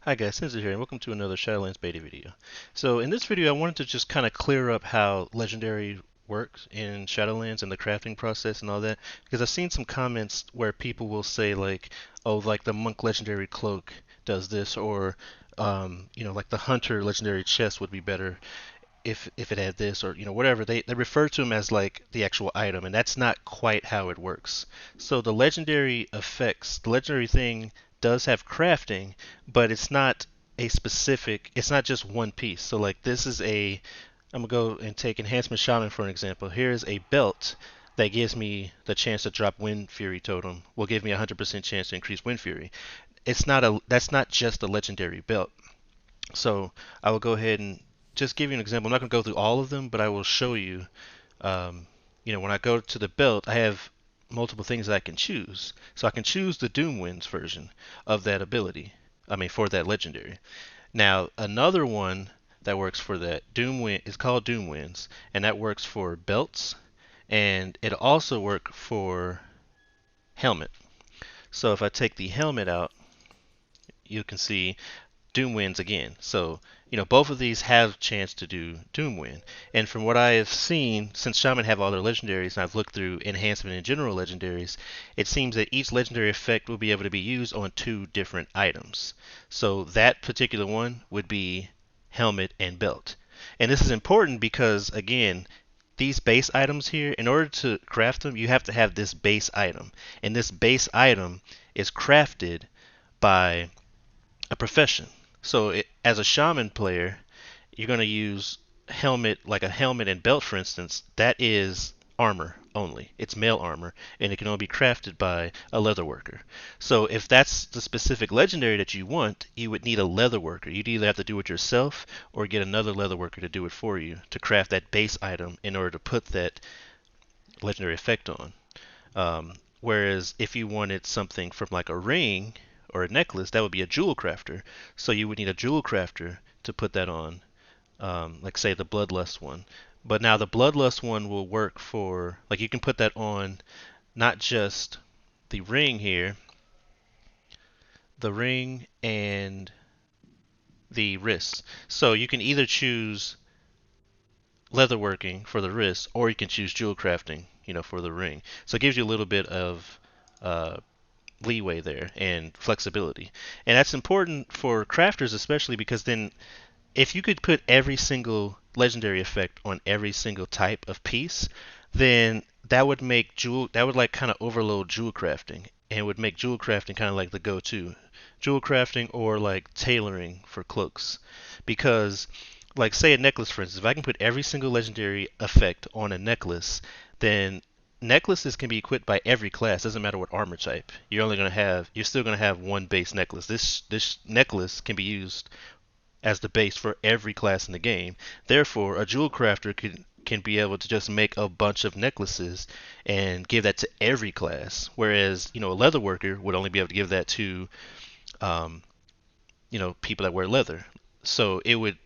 Hi guys, Sensei here, and welcome to another Shadowlands beta video. So in this video, I wanted to just kind of clear up how Legendary works in Shadowlands and the crafting process and all that, because I've seen some comments where people will say like, oh, like the Monk Legendary Cloak does this, or like the Hunter Legendary Chest would be better if it had this, or whatever. They refer to them as like the actual item, and that's not quite how it works. So the legendary effects, the legendary thing does have crafting, but it's not just one piece. So like this is I'm gonna go and take Enhancement Shaman for an example. Here's a belt that gives me the chance to drop Wind Fury Totem. Will give me a 100% chance to increase Wind Fury. That's not just a legendary belt. So I will go ahead and just give you an example. I'm not going to go through all of them, but I will show you. When I go to the belt, I have multiple things that I can choose. So I can choose the Doom Winds version of that ability. I mean, for that legendary. Now, another one that works for that Doom Wind is called Doom Winds, and that works for belts, and it also works for helmet. So if I take the helmet out, you can see Doom wins again. So, both of these have chance to do Doom win. And from what I have seen, since Shaman have all their legendaries, and I've looked through enhancement and general legendaries, it seems that each legendary effect will be able to be used on two different items. So that particular one would be helmet and belt. And this is important because, again, these base items here, in order to craft them, you have to have this base item. And this base item is crafted by a profession. So as a shaman player, you're going to use like a helmet and belt, for instance. That is armor only. It's mail armor, and it can only be crafted by a leather worker. So if that's the specific legendary that you want, you would need a leather worker. You'd either have to do it yourself or get another leather worker to do it for you to craft that base item in order to put that legendary effect on. Whereas if you wanted something from like a ring or a necklace, that would be a jewel crafter. So you would need a jewel crafter to put that on, like say the Bloodlust one. But now the Bloodlust one will work for, like you can put that on not just the ring here, the ring and the wrists. So you can either choose leatherworking for the wrist, or you can choose jewel crafting, for the ring. So it gives you a little bit of uh, leeway there and flexibility. And that's important for crafters, especially because then if you could put every single legendary effect on every single type of piece, then that would like kind of overload jewel crafting and would make jewel crafting kind of like the go-to. Jewel crafting or like tailoring for cloaks. Because like say a necklace for instance, if I can put every single legendary effect on a necklace, then necklaces can be equipped by every class. Doesn't matter what armor type. You're still gonna have one base necklace. This necklace can be used as the base for every class in the game. Therefore, a jewel crafter can be able to just make a bunch of necklaces and give that to every class. Whereas, a leather worker would only be able to give that to um, people that wear leather. So it would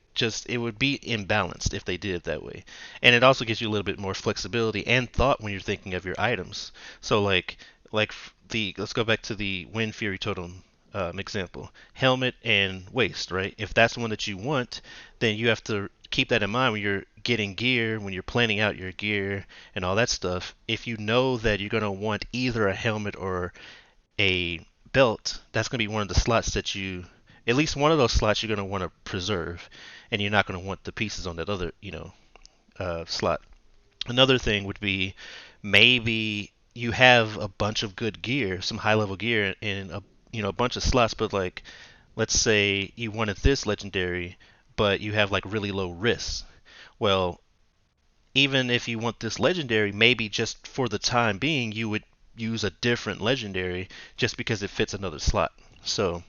be imbalanced if they did it that way. And it also gives you a little bit more flexibility and thought when you're thinking of your items. So like let's go back to the Wind Fury Totem example. Helmet and waist, right? If that's the one that you want, then you have to keep that in mind when you're getting gear, when you're planning out your gear and all that stuff. If you know that you're going to want either a helmet or a belt, that's going to be one of the slots that at least one of those slots you're going to want to preserve, and you're not going to want the pieces on that other, slot. Another thing would be maybe you have a bunch of good gear, some high level gear in a bunch of slots, but like let's say you wanted this legendary, but you have like really low risks. Well, even if you want this legendary, maybe just for the time being, you would use a different legendary just because it fits another slot. So,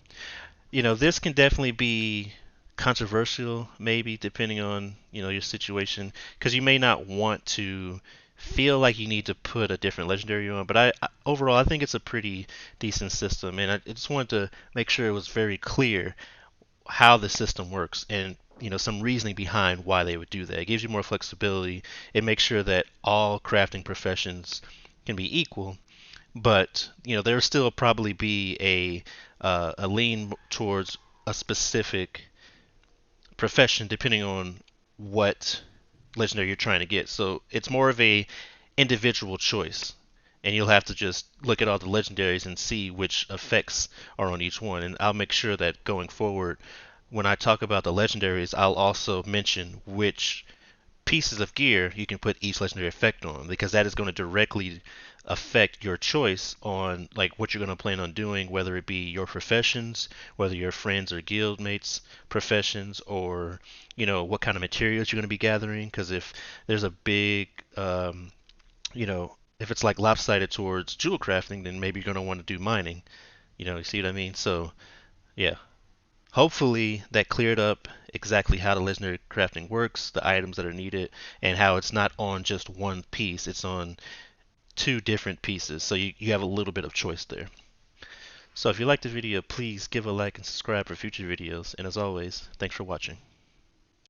this can definitely be controversial, maybe depending on, your situation, because you may not want to feel like you need to put a different legendary on. But overall, I think it's a pretty decent system, and I just wanted to make sure it was very clear how the system works and some reasoning behind why they would do that. It gives you more flexibility. It makes sure that all crafting professions can be equal, but there'll still probably be a lean towards a specific profession depending on what legendary you're trying to get. So it's more of a individual choice. And you'll have to just look at all the legendaries and see which effects are on each one. And I'll make sure that going forward, when I talk about the legendaries, I'll also mention which pieces of gear you can put each legendary effect on, because that is going to directly affect your choice on like what you're going to plan on doing, whether it be your professions, whether your friends or guild mates professions, or what kind of materials you're going to be gathering. Because if there's a big if it's like lopsided towards jewel crafting, then maybe you're going to want to do mining. You see what I mean? So yeah, hopefully that cleared up exactly how the legendary crafting works, the items that are needed, and how it's not on just one piece, it's on two different pieces. So you have a little bit of choice there. So if you liked the video, please give a like and subscribe for future videos. And as always, thanks for watching.